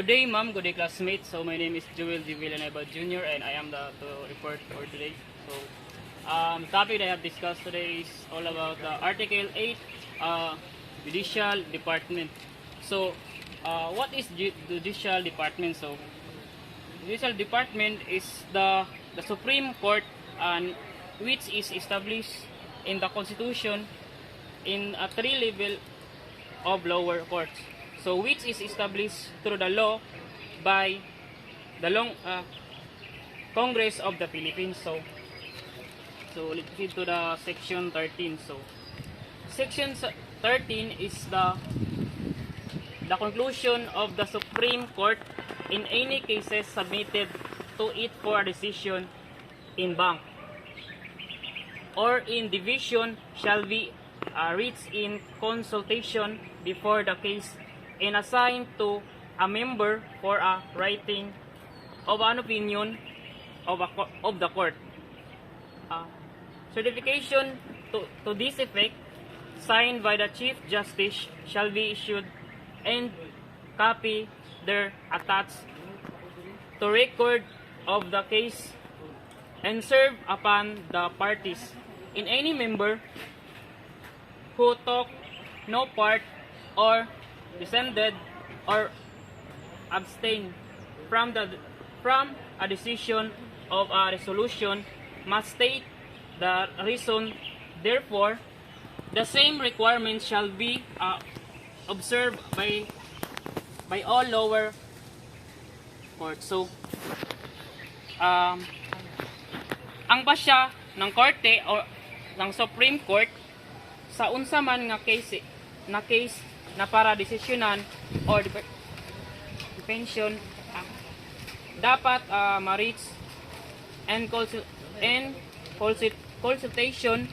Good day, ma'am. Good day, classmates. So my name is Joel D. Villanueva Jr. and I am the to report for today. So topic that I have discussed today is all about the Article 8, Judicial Department. So what is Judicial Department? So Judicial Department is the Supreme Court, and which is established in the Constitution in a three level of lower courts. So which is established through the law by the Congress of the Philippines. So let's get to the section 13. So section 13 is the conclusion of the Supreme Court in any cases submitted to it for a decision in bank or in division shall be reached in consultation before the case and assigned to a member for a writing of an opinion of the court. Certification to this effect signed by the Chief Justice shall be issued and copy there attached to record of the case and serve upon the parties in any member who took no part or dissented or abstained from a decision of a resolution must state the reason. Therefore, the same requirements shall be observed by all lower courts. So, ang basya ng korte o ng Supreme Court sa unsa man nga case na para desisyonan or pension dapat ma-reach and consultation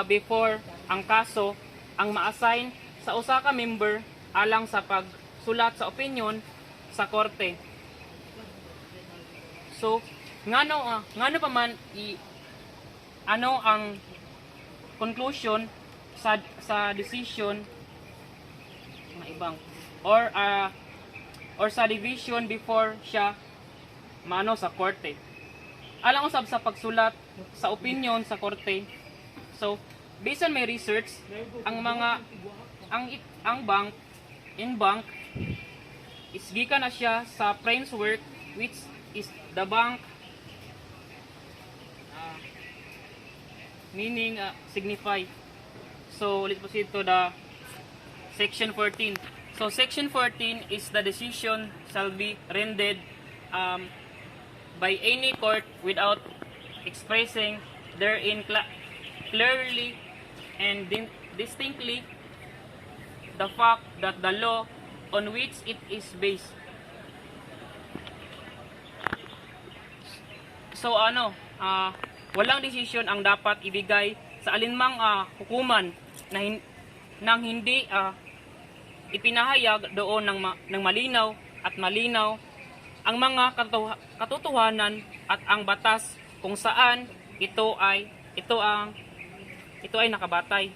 before ang kaso ang ma-assign sa usa ka member alang sa pagsulat sa opinion sa korte. So ngano pa man ano ang conclusion sa decision ng ibang or sa division before siya maano sa korte. Alang usab sa pagsulat sa opinion sa korte. So based on my research, ang bank is gikan na siya sa framework which is the bank meaning signify. So let's proceed to the section 14. So section 14 is the decision shall be rendered by any court without expressing therein clearly and distinctly the fact that the law on which it is based. So walang desisyon ang dapat ibigay sa alinmang hukuman nang hindi ipinahayag doon ng malinaw ang mga katotohanan at ang batas kung saan ito ay nakabatay.